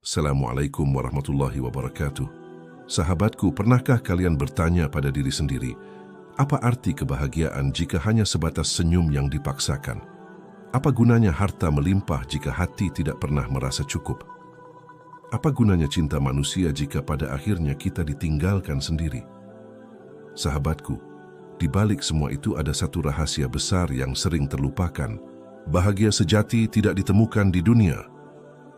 Assalamualaikum warahmatullahi wabarakatuh. Sahabatku, pernahkah kalian bertanya pada diri sendiri, apa arti kebahagiaan jika hanya sebatas senyum yang dipaksakan? Apa gunanya harta melimpah jika hati tidak pernah merasa cukup? Apa gunanya cinta manusia jika pada akhirnya kita ditinggalkan sendiri? Sahabatku, di balik semua itu ada satu rahasia besar yang sering terlupakan. Bahagia sejati tidak ditemukan di dunia,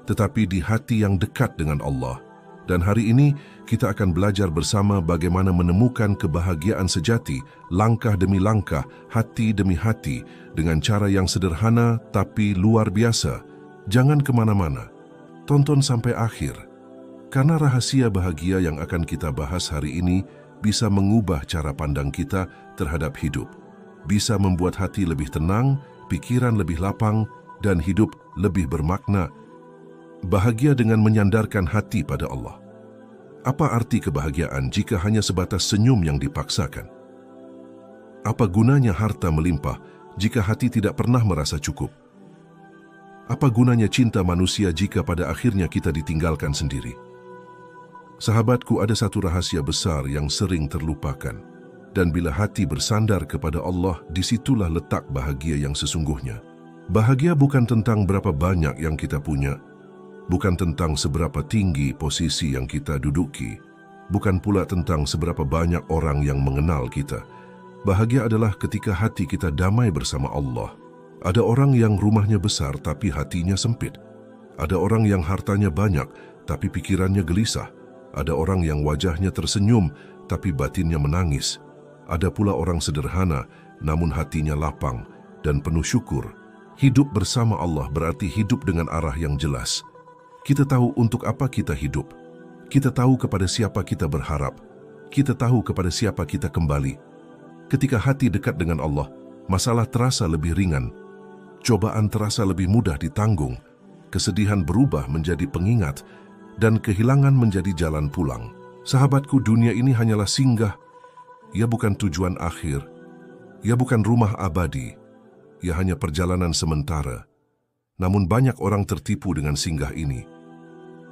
tetapi di hati yang dekat dengan Allah. Dan hari ini kita akan belajar bersama bagaimana menemukan kebahagiaan sejati, langkah demi langkah, hati demi hati, dengan cara yang sederhana tapi luar biasa. Jangan kemana-mana, tonton sampai akhir, karena rahasia bahagia yang akan kita bahas hari ini bisa mengubah cara pandang kita terhadap hidup, bisa membuat hati lebih tenang, pikiran lebih lapang, dan hidup lebih bermakna. Bahagia dengan menyandarkan hati pada Allah. Apa arti kebahagiaan jika hanya sebatas senyum yang dipaksakan? Apa gunanya harta melimpah jika hati tidak pernah merasa cukup? Apa gunanya cinta manusia jika pada akhirnya kita ditinggalkan sendiri? Sahabatku, ada satu rahasia besar yang sering terlupakan. Dan bila hati bersandar kepada Allah, disitulah letak bahagia yang sesungguhnya. Bahagia bukan tentang berapa banyak yang kita punya, bukan tentang seberapa tinggi posisi yang kita duduki, bukan pula tentang seberapa banyak orang yang mengenal kita. Bahagia adalah ketika hati kita damai bersama Allah. Ada orang yang rumahnya besar tapi hatinya sempit. Ada orang yang hartanya banyak tapi pikirannya gelisah. Ada orang yang wajahnya tersenyum tapi batinnya menangis. Ada pula orang sederhana namun hatinya lapang dan penuh syukur. Hidup bersama Allah berarti hidup dengan arah yang jelas. Kita tahu untuk apa kita hidup. Kita tahu kepada siapa kita berharap. Kita tahu kepada siapa kita kembali. Ketika hati dekat dengan Allah, masalah terasa lebih ringan. Cobaan terasa lebih mudah ditanggung. Kesedihan berubah menjadi pengingat dan kehilangan menjadi jalan pulang. Sahabatku, dunia ini hanyalah singgah. Ia bukan tujuan akhir. Ia bukan rumah abadi. Ia hanya perjalanan sementara. Namun banyak orang tertipu dengan singgah ini.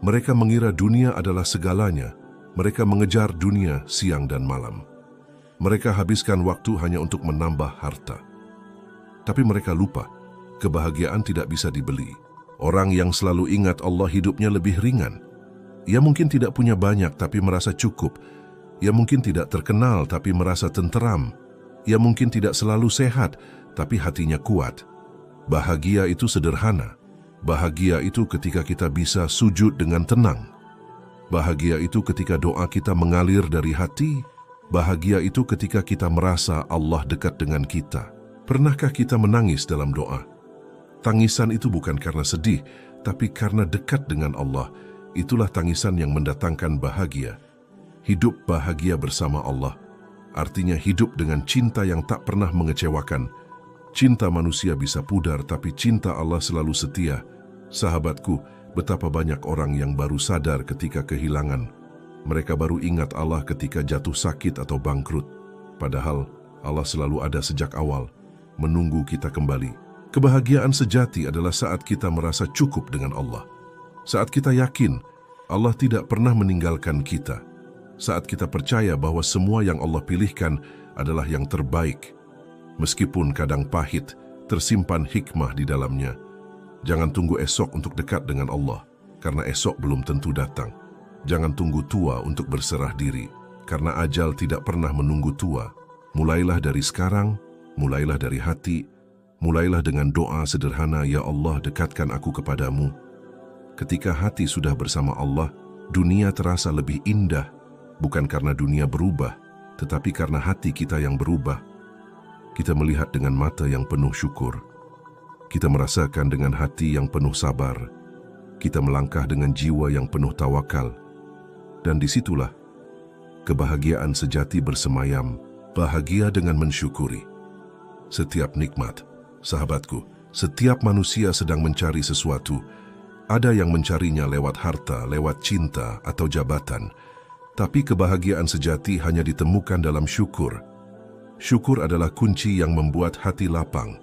Mereka mengira dunia adalah segalanya. Mereka mengejar dunia siang dan malam. Mereka habiskan waktu hanya untuk menambah harta. Tapi mereka lupa, kebahagiaan tidak bisa dibeli. Orang yang selalu ingat Allah hidupnya lebih ringan. Ia mungkin tidak punya banyak tapi merasa cukup. Ia mungkin tidak terkenal tapi merasa tenteram. Ia mungkin tidak selalu sehat tapi hatinya kuat. Bahagia itu sederhana. Bahagia itu ketika kita bisa sujud dengan tenang. Bahagia itu ketika doa kita mengalir dari hati. Bahagia itu ketika kita merasa Allah dekat dengan kita. Pernahkah kita menangis dalam doa? Tangisan itu bukan karena sedih, tapi karena dekat dengan Allah. Itulah tangisan yang mendatangkan bahagia. Hidup bahagia bersama Allah artinya hidup dengan cinta yang tak pernah mengecewakan. Cinta manusia bisa pudar, tapi cinta Allah selalu setia. Sahabatku, betapa banyak orang yang baru sadar ketika kehilangan. Mereka baru ingat Allah ketika jatuh sakit atau bangkrut. Padahal Allah selalu ada sejak awal, menunggu kita kembali. Kebahagiaan sejati adalah saat kita merasa cukup dengan Allah. Saat kita yakin Allah tidak pernah meninggalkan kita. Saat kita percaya bahwa semua yang Allah pilihkan adalah yang terbaik. Meskipun kadang pahit, tersimpan hikmah di dalamnya. Jangan tunggu esok untuk dekat dengan Allah, karena esok belum tentu datang. Jangan tunggu tua untuk berserah diri, karena ajal tidak pernah menunggu tua. Mulailah dari sekarang, mulailah dari hati, mulailah dengan doa sederhana, Ya Allah, dekatkan aku kepadamu. Ketika hati sudah bersama Allah, dunia terasa lebih indah, bukan karena dunia berubah, tetapi karena hati kita yang berubah. Kita melihat dengan mata yang penuh syukur. Kita merasakan dengan hati yang penuh sabar. Kita melangkah dengan jiwa yang penuh tawakal. Dan disitulah kebahagiaan sejati bersemayam, bahagia dengan mensyukuri. Setiap nikmat, sahabatku, setiap manusia sedang mencari sesuatu. Ada yang mencarinya lewat harta, lewat cinta, atau jabatan. Tapi kebahagiaan sejati hanya ditemukan dalam syukur. Syukur adalah kunci yang membuat hati lapang.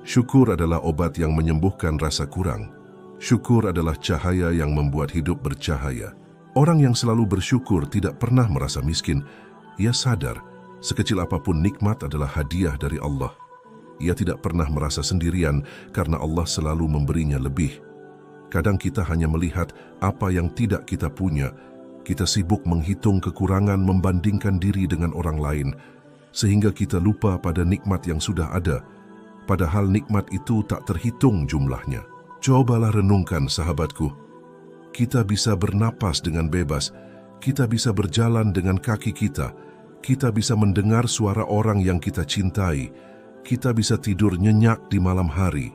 Syukur adalah obat yang menyembuhkan rasa kurang. Syukur adalah cahaya yang membuat hidup bercahaya. Orang yang selalu bersyukur tidak pernah merasa miskin. Ia sadar, sekecil apapun nikmat adalah hadiah dari Allah. Ia tidak pernah merasa sendirian karena Allah selalu memberinya lebih. Kadang kita hanya melihat apa yang tidak kita punya. Kita sibuk menghitung kekurangan membandingkan diri dengan orang lain, sehingga kita lupa pada nikmat yang sudah ada, padahal nikmat itu tak terhitung jumlahnya. Cobalah renungkan, sahabatku. Kita bisa bernapas dengan bebas, kita bisa berjalan dengan kaki kita bisa mendengar suara orang yang kita cintai, kita bisa tidur nyenyak di malam hari.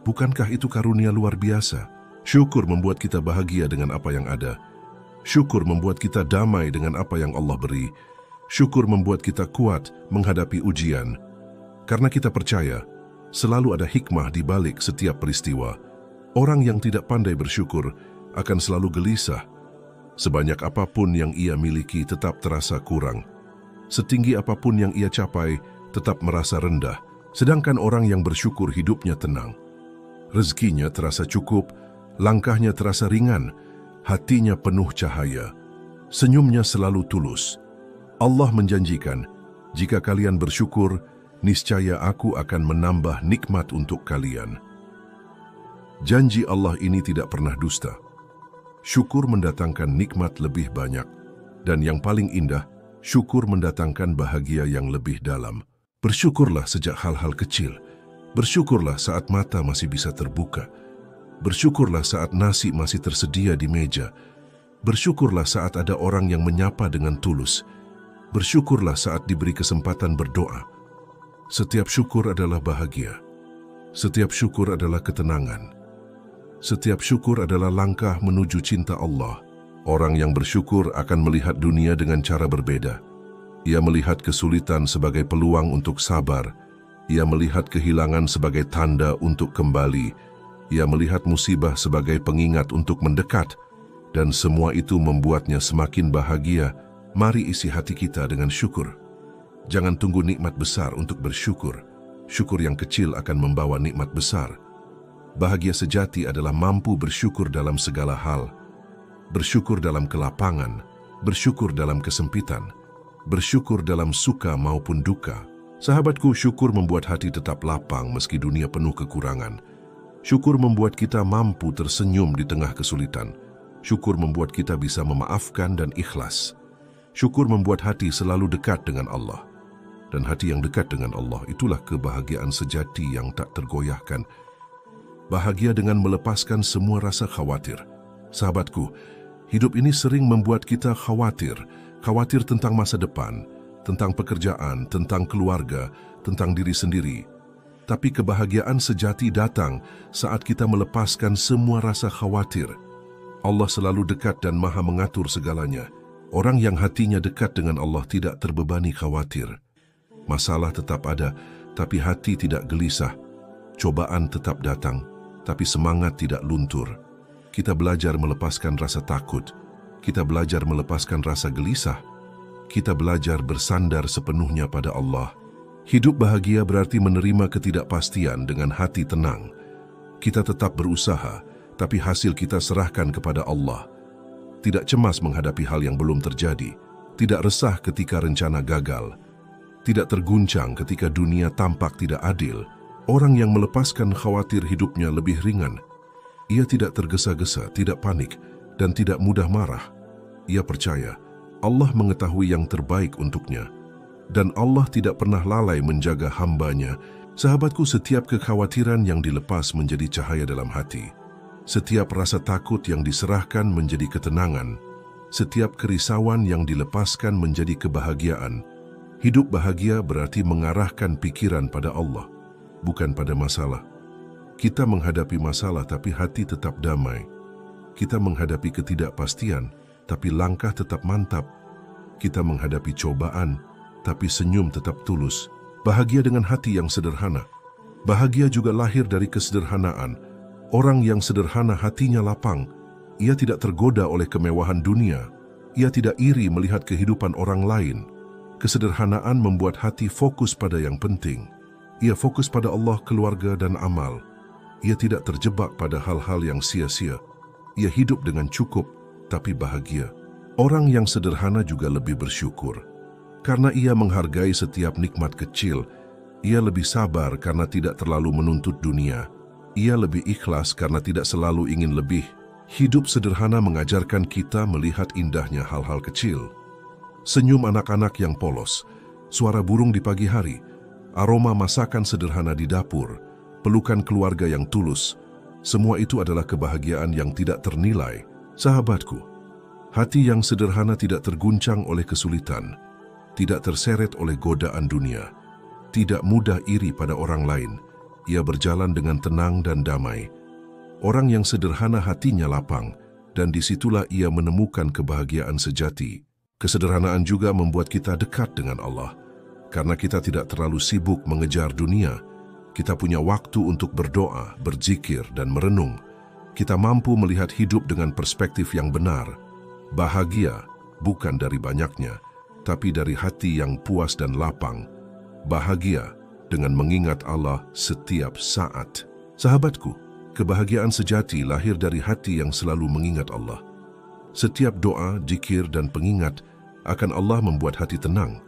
Bukankah itu karunia luar biasa? Syukur membuat kita bahagia dengan apa yang ada. Syukur membuat kita damai dengan apa yang Allah beri. Syukur membuat kita kuat menghadapi ujian. Karena kita percaya, selalu ada hikmah di balik setiap peristiwa. Orang yang tidak pandai bersyukur akan selalu gelisah. Sebanyak apapun yang ia miliki tetap terasa kurang. Setinggi apapun yang ia capai tetap merasa rendah. Sedangkan orang yang bersyukur hidupnya tenang. Rezekinya terasa cukup, langkahnya terasa ringan, hatinya penuh cahaya. Senyumnya selalu tulus. Allah menjanjikan, jika kalian bersyukur, niscaya aku akan menambah nikmat untuk kalian. Janji Allah ini tidak pernah dusta. Syukur mendatangkan nikmat lebih banyak. Dan yang paling indah, syukur mendatangkan bahagia yang lebih dalam. Bersyukurlah sejak hal-hal kecil. Bersyukurlah saat mata masih bisa terbuka. Bersyukurlah saat nasi masih tersedia di meja. Bersyukurlah saat ada orang yang menyapa dengan tulus. Bersyukurlah saat diberi kesempatan berdoa. Setiap syukur adalah bahagia. Setiap syukur adalah ketenangan. Setiap syukur adalah langkah menuju cinta Allah. Orang yang bersyukur akan melihat dunia dengan cara berbeda. Ia melihat kesulitan sebagai peluang untuk sabar. Ia melihat kehilangan sebagai tanda untuk kembali. Ia melihat musibah sebagai pengingat untuk mendekat. Dan semua itu membuatnya semakin bahagia. Mari isi hati kita dengan syukur. Jangan tunggu nikmat besar untuk bersyukur. Syukur yang kecil akan membawa nikmat besar. Bahagia sejati adalah mampu bersyukur dalam segala hal. Bersyukur dalam kelapangan, bersyukur dalam kesempitan, bersyukur dalam suka maupun duka. Sahabatku, syukur membuat hati tetap lapang meski dunia penuh kekurangan. Syukur membuat kita mampu tersenyum di tengah kesulitan. Syukur membuat kita bisa memaafkan dan ikhlas. Syukur membuat hati selalu dekat dengan Allah. Dan hati yang dekat dengan Allah itulah kebahagiaan sejati yang tak tergoyahkan. Bahagia dengan melepaskan semua rasa khawatir. Sahabatku, hidup ini sering membuat kita khawatir. Khawatir tentang masa depan, tentang pekerjaan, tentang keluarga, tentang diri sendiri. Tapi kebahagiaan sejati datang saat kita melepaskan semua rasa khawatir. Allah selalu dekat dan maha mengatur segalanya. Orang yang hatinya dekat dengan Allah tidak terbebani khawatir. Masalah tetap ada, tapi hati tidak gelisah. Cobaan tetap datang, tapi semangat tidak luntur. Kita belajar melepaskan rasa takut. Kita belajar melepaskan rasa gelisah. Kita belajar bersandar sepenuhnya pada Allah. Hidup bahagia berarti menerima ketidakpastian dengan hati tenang. Kita tetap berusaha, tapi hasil kita serahkan kepada Allah. Tidak cemas menghadapi hal yang belum terjadi. Tidak resah ketika rencana gagal. Tidak terguncang ketika dunia tampak tidak adil. Orang yang melepaskan khawatir hidupnya lebih ringan. Ia tidak tergesa-gesa, tidak panik, dan tidak mudah marah. Ia percaya Allah mengetahui yang terbaik untuknya. Dan Allah tidak pernah lalai menjaga hamba-Nya. Sahabatku, setiap kekhawatiran yang dilepas menjadi cahaya dalam hati. Setiap rasa takut yang diserahkan menjadi ketenangan. Setiap kerisauan yang dilepaskan menjadi kebahagiaan. Hidup bahagia berarti mengarahkan pikiran pada Allah, bukan pada masalah. Kita menghadapi masalah tapi hati tetap damai. Kita menghadapi ketidakpastian tapi langkah tetap mantap. Kita menghadapi cobaan tapi senyum tetap tulus. Bahagia dengan hati yang sederhana. Bahagia juga lahir dari kesederhanaan. Orang yang sederhana hatinya lapang. Ia tidak tergoda oleh kemewahan dunia. Ia tidak iri melihat kehidupan orang lain. Kesederhanaan membuat hati fokus pada yang penting. Ia fokus pada Allah, keluarga, dan amal. Ia tidak terjebak pada hal-hal yang sia-sia. Ia hidup dengan cukup, tapi bahagia. Orang yang sederhana juga lebih bersyukur. Karena ia menghargai setiap nikmat kecil, ia lebih sabar karena tidak terlalu menuntut dunia. Ia lebih ikhlas karena tidak selalu ingin lebih. Hidup sederhana mengajarkan kita melihat indahnya hal-hal kecil. Senyum anak-anak yang polos, suara burung di pagi hari, aroma masakan sederhana di dapur, pelukan keluarga yang tulus, semua itu adalah kebahagiaan yang tidak ternilai. Sahabatku, hati yang sederhana tidak terguncang oleh kesulitan, tidak terseret oleh godaan dunia, tidak mudah iri pada orang lain. Ia berjalan dengan tenang dan damai. Orang yang sederhana hatinya lapang, dan disitulah ia menemukan kebahagiaan sejati. Kesederhanaan juga membuat kita dekat dengan Allah. Karena kita tidak terlalu sibuk mengejar dunia, kita punya waktu untuk berdoa, berzikir, dan merenung. Kita mampu melihat hidup dengan perspektif yang benar. Bahagia bukan dari banyaknya, tapi dari hati yang puas dan lapang. Bahagia dengan mengingat Allah setiap saat. Sahabatku, kebahagiaan sejati lahir dari hati yang selalu mengingat Allah. Setiap doa, zikir, dan pengingat akan Allah membuat hati tenang.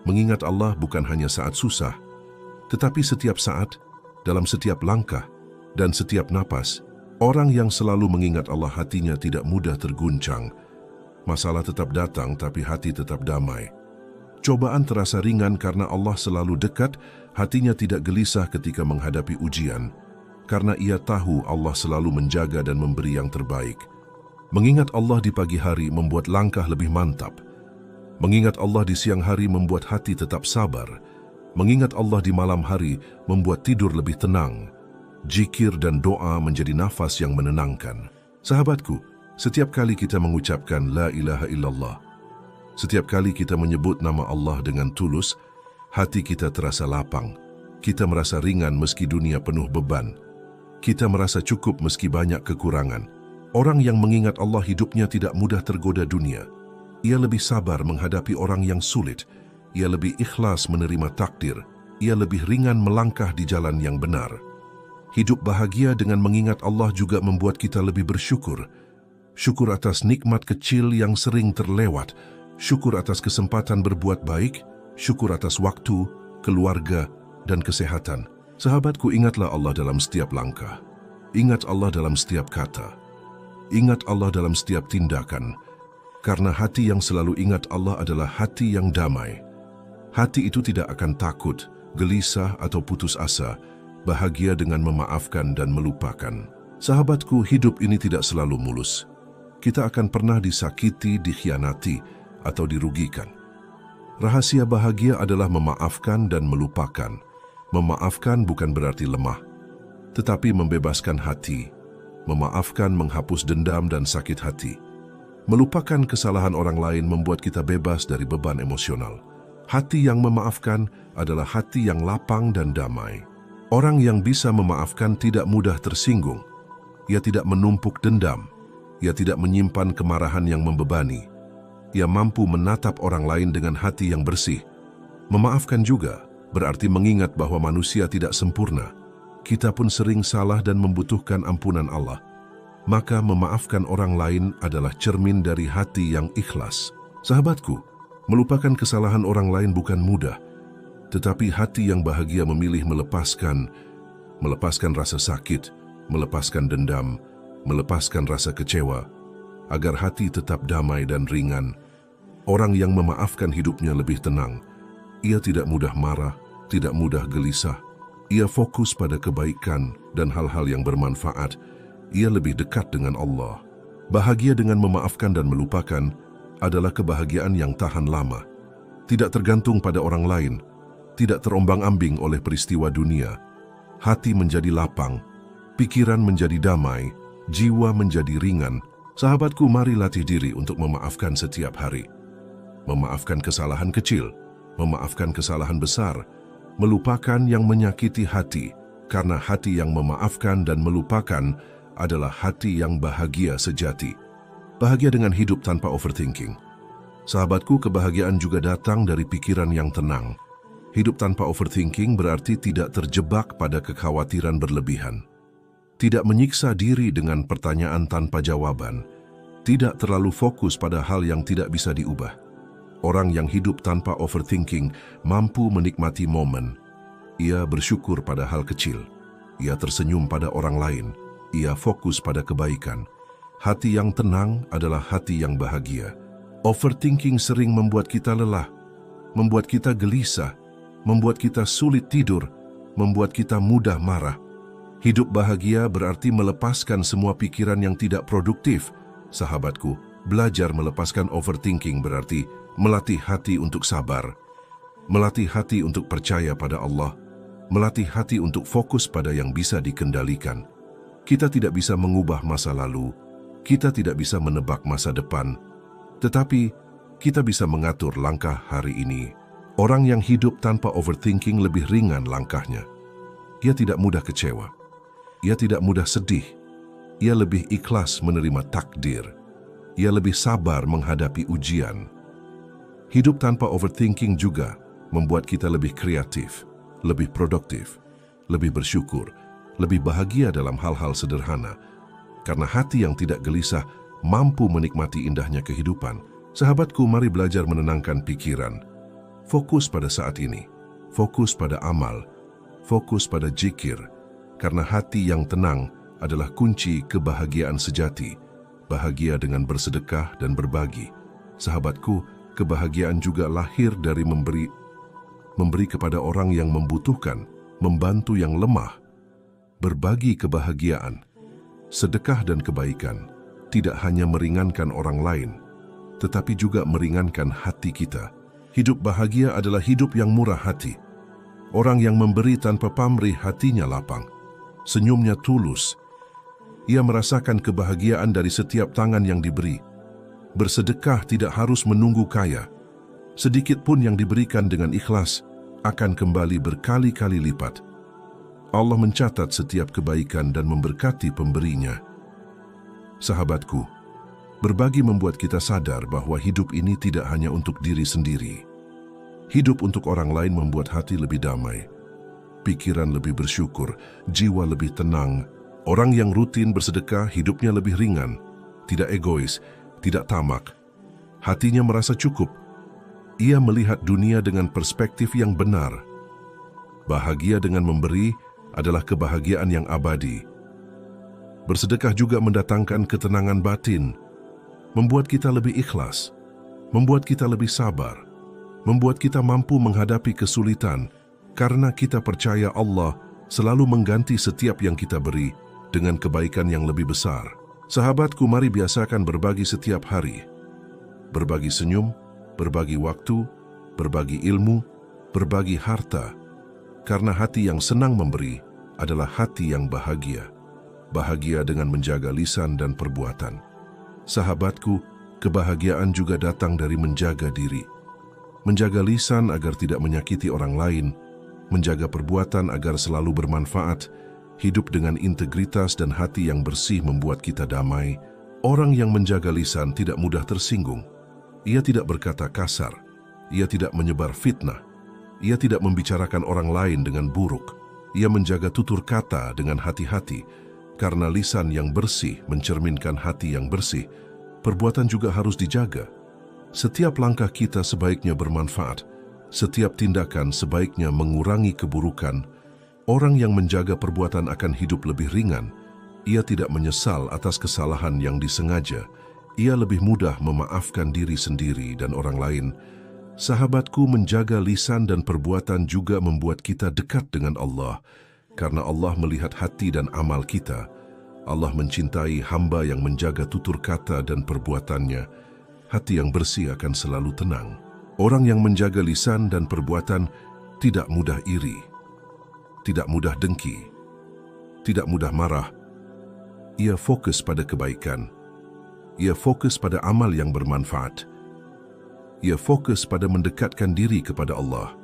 Mengingat Allah bukan hanya saat susah, tetapi setiap saat, dalam setiap langkah, dan setiap napas. Orang yang selalu mengingat Allah hatinya tidak mudah terguncang. Masalah tetap datang, tapi hati tetap damai. Cobaan terasa ringan karena Allah selalu dekat, hatinya tidak gelisah ketika menghadapi ujian. Karena ia tahu Allah selalu menjaga dan memberi yang terbaik. Mengingat Allah di pagi hari membuat langkah lebih mantap. Mengingat Allah di siang hari membuat hati tetap sabar. Mengingat Allah di malam hari membuat tidur lebih tenang. Zikir dan doa menjadi nafas yang menenangkan. Sahabatku, setiap kali kita mengucapkan La ilaha illallah, setiap kali kita menyebut nama Allah dengan tulus, hati kita terasa lapang. Kita merasa ringan meski dunia penuh beban. Kita merasa cukup meski banyak kekurangan. Orang yang mengingat Allah hidupnya tidak mudah tergoda dunia. Ia lebih sabar menghadapi orang yang sulit. Ia lebih ikhlas menerima takdir. Ia lebih ringan melangkah di jalan yang benar. Hidup bahagia dengan mengingat Allah juga membuat kita lebih bersyukur. Syukur atas nikmat kecil yang sering terlewat. Syukur atas kesempatan berbuat baik. Syukur atas waktu, keluarga, dan kesehatan. Sahabatku, ingatlah Allah dalam setiap langkah. Ingat Allah dalam setiap kata. Ingat Allah dalam setiap tindakan. Karena hati yang selalu ingat Allah adalah hati yang damai. Hati itu tidak akan takut, gelisah, atau putus asa. Bahagia dengan memaafkan dan melupakan. Sahabatku, hidup ini tidak selalu mulus. Kita akan pernah disakiti, dikhianati, atau dirugikan. Rahasia bahagia adalah memaafkan dan melupakan. Memaafkan bukan berarti lemah, tetapi membebaskan hati. Memaafkan menghapus dendam dan sakit hati. Melupakan kesalahan orang lain membuat kita bebas dari beban emosional. Hati yang memaafkan adalah hati yang lapang dan damai. Orang yang bisa memaafkan tidak mudah tersinggung. Ia tidak menumpuk dendam. Ia tidak menyimpan kemarahan yang membebani. Ia mampu menatap orang lain dengan hati yang bersih. Memaafkan juga berarti mengingat bahwa manusia tidak sempurna. Kita pun sering salah dan membutuhkan ampunan Allah. Maka memaafkan orang lain adalah cermin dari hati yang ikhlas. Sahabatku, melupakan kesalahan orang lain bukan mudah. Tetapi hati yang bahagia memilih melepaskan rasa sakit, melepaskan dendam, melepaskan rasa kecewa, agar hati tetap damai dan ringan. Orang yang memaafkan hidupnya lebih tenang. Ia tidak mudah marah, tidak mudah gelisah. Ia fokus pada kebaikan dan hal-hal yang bermanfaat. Ia lebih dekat dengan Allah. Bahagia dengan memaafkan dan melupakan adalah kebahagiaan yang tahan lama. Tidak tergantung pada orang lain, tidak terombang-ambing oleh peristiwa dunia. Hati menjadi lapang, pikiran menjadi damai, jiwa menjadi ringan. Sahabatku, mari latih diri untuk memaafkan setiap hari. Memaafkan kesalahan kecil, memaafkan kesalahan besar, melupakan yang menyakiti hati, karena hati yang memaafkan dan melupakan adalah hati yang bahagia sejati. Bahagia dengan hidup tanpa overthinking. Sahabatku, kebahagiaan juga datang dari pikiran yang tenang. Hidup tanpa overthinking berarti tidak terjebak pada kekhawatiran berlebihan. tidak menyiksa diri dengan pertanyaan tanpa jawaban, tidak terlalu fokus pada hal yang tidak bisa diubah. Orang yang hidup tanpa overthinking mampu menikmati momen. Ia bersyukur pada hal kecil. Ia tersenyum pada orang lain. Ia fokus pada kebaikan. Hati yang tenang adalah hati yang bahagia. Overthinking sering membuat kita lelah, membuat kita gelisah, membuat kita sulit tidur, membuat kita mudah marah. Hidup bahagia berarti melepaskan semua pikiran yang tidak produktif. Sahabatku, belajar melepaskan overthinking berarti melatih hati untuk sabar, melatih hati untuk percaya pada Allah, melatih hati untuk fokus pada yang bisa dikendalikan. Kita tidak bisa mengubah masa lalu, kita tidak bisa menebak masa depan, tetapi kita bisa mengatur langkah hari ini. Orang yang hidup tanpa overthinking lebih ringan langkahnya. Ia tidak mudah kecewa. Ia tidak mudah sedih. Ia lebih ikhlas menerima takdir. Ia lebih sabar menghadapi ujian. Hidup tanpa overthinking juga membuat kita lebih kreatif, lebih produktif, lebih bersyukur, lebih bahagia dalam hal-hal sederhana. Karena hati yang tidak gelisah mampu menikmati indahnya kehidupan. Sahabatku, mari belajar menenangkan pikiran. Fokus pada saat ini, fokus pada amal, fokus pada zikir. Karena hati yang tenang adalah kunci kebahagiaan sejati, bahagia dengan bersedekah dan berbagi. Sahabatku, kebahagiaan juga lahir dari memberi kepada orang yang membutuhkan, membantu yang lemah, berbagi kebahagiaan. Sedekah dan kebaikan tidak hanya meringankan orang lain, tetapi juga meringankan hati kita. Hidup bahagia adalah hidup yang murah hati. Orang yang memberi tanpa pamrih hatinya lapang. Senyumnya tulus. Ia merasakan kebahagiaan dari setiap tangan yang diberi. Bersedekah tidak harus menunggu kaya. Sedikit pun yang diberikan dengan ikhlas akan kembali berkali-kali lipat. Allah mencatat setiap kebaikan dan memberkati pemberinya. Sahabatku, berbagi membuat kita sadar bahwa hidup ini tidak hanya untuk diri sendiri. Hidup untuk orang lain membuat hati lebih damai. Pikiran lebih bersyukur, jiwa lebih tenang. Orang yang rutin bersedekah hidupnya lebih ringan, tidak egois, tidak tamak. Hatinya merasa cukup. Ia melihat dunia dengan perspektif yang benar. Bahagia dengan memberi adalah kebahagiaan yang abadi. Bersedekah juga mendatangkan ketenangan batin, membuat kita lebih ikhlas, membuat kita lebih sabar, membuat kita mampu menghadapi kesulitan, karena kita percaya Allah selalu mengganti setiap yang kita beri dengan kebaikan yang lebih besar. Sahabatku, mari biasakan berbagi setiap hari. Berbagi senyum, berbagi waktu, berbagi ilmu, berbagi harta. Karena hati yang senang memberi adalah hati yang bahagia. Bahagia dengan menjaga lisan dan perbuatan. Sahabatku, kebahagiaan juga datang dari menjaga diri. Menjaga lisan agar tidak menyakiti orang lain, menjaga perbuatan agar selalu bermanfaat, hidup dengan integritas dan hati yang bersih membuat kita damai. Orang yang menjaga lisan tidak mudah tersinggung. Ia tidak berkata kasar, ia tidak menyebar fitnah, ia tidak membicarakan orang lain dengan buruk. Ia menjaga tutur kata dengan hati-hati, karena lisan yang bersih mencerminkan hati yang bersih. Perbuatan juga harus dijaga. Setiap langkah kita sebaiknya bermanfaat. Setiap tindakan sebaiknya mengurangi keburukan. Orang yang menjaga perbuatan akan hidup lebih ringan. Ia tidak menyesal atas kesalahan yang disengaja. Ia lebih mudah memaafkan diri sendiri dan orang lain. Sahabatku, menjaga lisan dan perbuatan juga membuat kita dekat dengan Allah. Karena Allah melihat hati dan amal kita. Allah mencintai hamba yang menjaga tutur kata dan perbuatannya. Hati yang bersih akan selalu tenang. Orang yang menjaga lisan dan perbuatan tidak mudah iri, tidak mudah dengki, tidak mudah marah. Ia fokus pada kebaikan. Ia fokus pada amal yang bermanfaat. Ia fokus pada mendekatkan diri kepada Allah.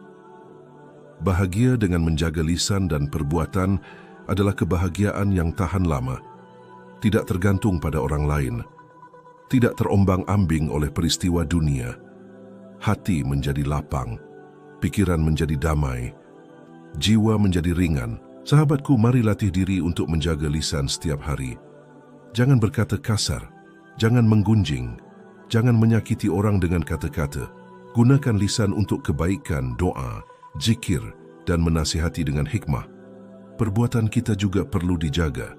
Bahagia dengan menjaga lisan dan perbuatan adalah kebahagiaan yang tahan lama, tidak tergantung pada orang lain, tidak terombang-ambing oleh peristiwa dunia. Hati menjadi lapang, pikiran menjadi damai, jiwa menjadi ringan, Sahabatku, mari latih diri untuk menjaga lisan setiap hari. Jangan berkata kasar, jangan menggunjing, jangan menyakiti orang dengan kata-kata. Gunakan lisan untuk kebaikan, doa, zikir, dan menasihati dengan hikmah. Perbuatan kita juga perlu dijaga,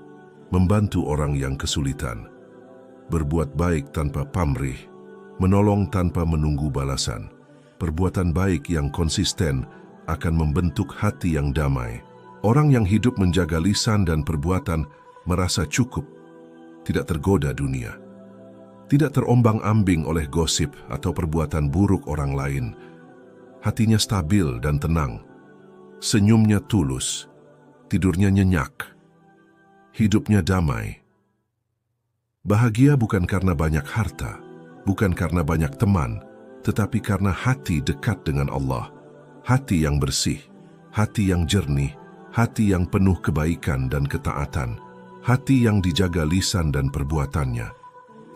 membantu orang yang kesulitan, berbuat baik tanpa pamrih, menolong tanpa menunggu balasan. Perbuatan baik yang konsisten akan membentuk hati yang damai. Orang yang hidup menjaga lisan dan perbuatan merasa cukup, tidak tergoda dunia, tidak terombang-ambing oleh gosip atau perbuatan buruk orang lain. Hatinya stabil dan tenang, senyumnya tulus, tidurnya nyenyak, hidupnya damai. Bahagia bukan karena banyak harta, bukan karena banyak teman, tetapi karena hati dekat dengan Allah, hati yang bersih, hati yang jernih, hati yang penuh kebaikan dan ketaatan, hati yang dijaga lisan dan perbuatannya.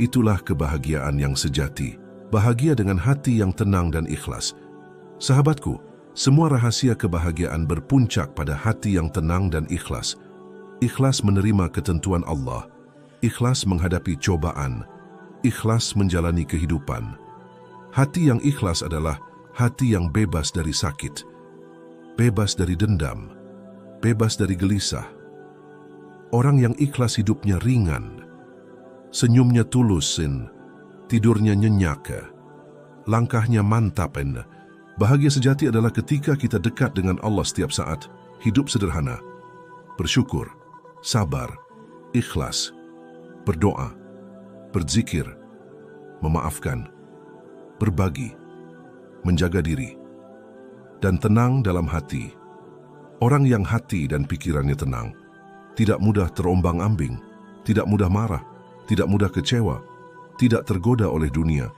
Itulah kebahagiaan yang sejati, bahagia dengan hati yang tenang dan ikhlas. Sahabatku, semua rahasia kebahagiaan berpuncak pada hati yang tenang dan ikhlas. Ikhlas menerima ketentuan Allah, ikhlas menghadapi cobaan, ikhlas menjalani kehidupan. Hati yang ikhlas adalah hati yang bebas dari sakit, bebas dari dendam, bebas dari gelisah. Orang yang ikhlas hidupnya ringan, senyumnya tulus, tidurnya nyenyak, langkahnya mantap. Bahagia sejati adalah ketika kita dekat dengan Allah setiap saat, hidup sederhana, bersyukur, sabar, ikhlas, berdoa, berzikir, memaafkan, berbagi, menjaga diri, dan tenang dalam hati. Orang yang hati dan pikirannya tenang, tidak mudah terombang-ambing, tidak mudah marah, tidak mudah kecewa, tidak tergoda oleh dunia.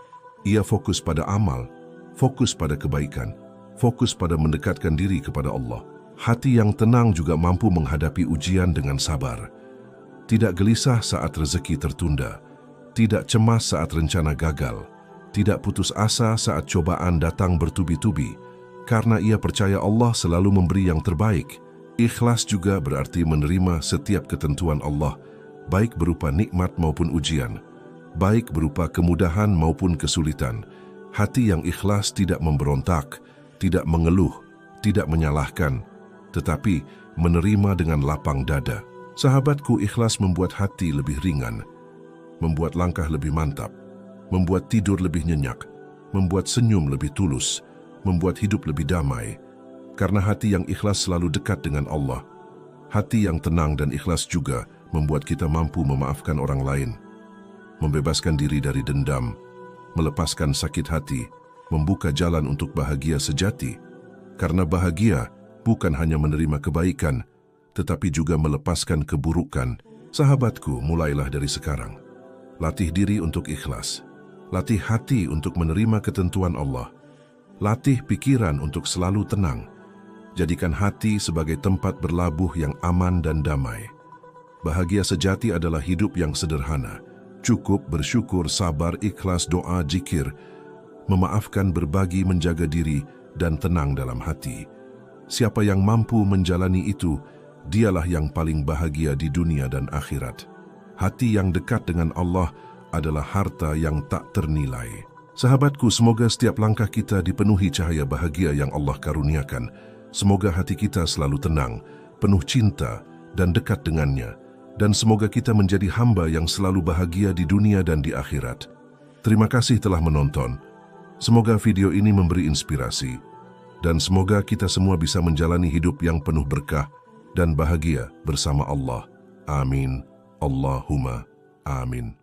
Ia fokus pada amal, fokus pada kebaikan, fokus pada mendekatkan diri kepada Allah. Hati yang tenang juga mampu menghadapi ujian dengan sabar. Tidak gelisah saat rezeki tertunda, tidak cemas saat rencana gagal, tidak putus asa saat cobaan datang bertubi-tubi, karena ia percaya Allah selalu memberi yang terbaik. Ikhlas juga berarti menerima setiap ketentuan Allah, baik berupa nikmat maupun ujian, baik berupa kemudahan maupun kesulitan. Hati yang ikhlas tidak memberontak, tidak mengeluh, tidak menyalahkan, tetapi menerima dengan lapang dada. Sahabatku, ikhlas membuat hati lebih ringan, membuat langkah lebih mantap, membuat tidur lebih nyenyak, membuat senyum lebih tulus, membuat hidup lebih damai. Karena hati yang ikhlas selalu dekat dengan Allah. Hati yang tenang dan ikhlas juga membuat kita mampu memaafkan orang lain, membebaskan diri dari dendam, melepaskan sakit hati, membuka jalan untuk bahagia sejati. Karena bahagia bukan hanya menerima kebaikan, tetapi juga melepaskan keburukan. Sahabatku, mulailah dari sekarang. Latih diri untuk ikhlas. Latih hati untuk menerima ketentuan Allah. Latih pikiran untuk selalu tenang. Jadikan hati sebagai tempat berlabuh yang aman dan damai. Bahagia sejati adalah hidup yang sederhana, cukup, bersyukur, sabar, ikhlas, doa, zikir, memaafkan, berbagi, menjaga diri, dan tenang dalam hati. Siapa yang mampu menjalani itu, dialah yang paling bahagia di dunia dan akhirat. Hati yang dekat dengan Allah adalah harta yang tak ternilai. Sahabatku, semoga setiap langkah kita dipenuhi cahaya bahagia yang Allah karuniakan. Semoga hati kita selalu tenang, penuh cinta, dan dekat dengannya. Dan semoga kita menjadi hamba yang selalu bahagia di dunia dan di akhirat. Terima kasih telah menonton. Semoga video ini memberi inspirasi. Dan semoga kita semua bisa menjalani hidup yang penuh berkah dan bahagia bersama Allah. Amin. Allahumma amin.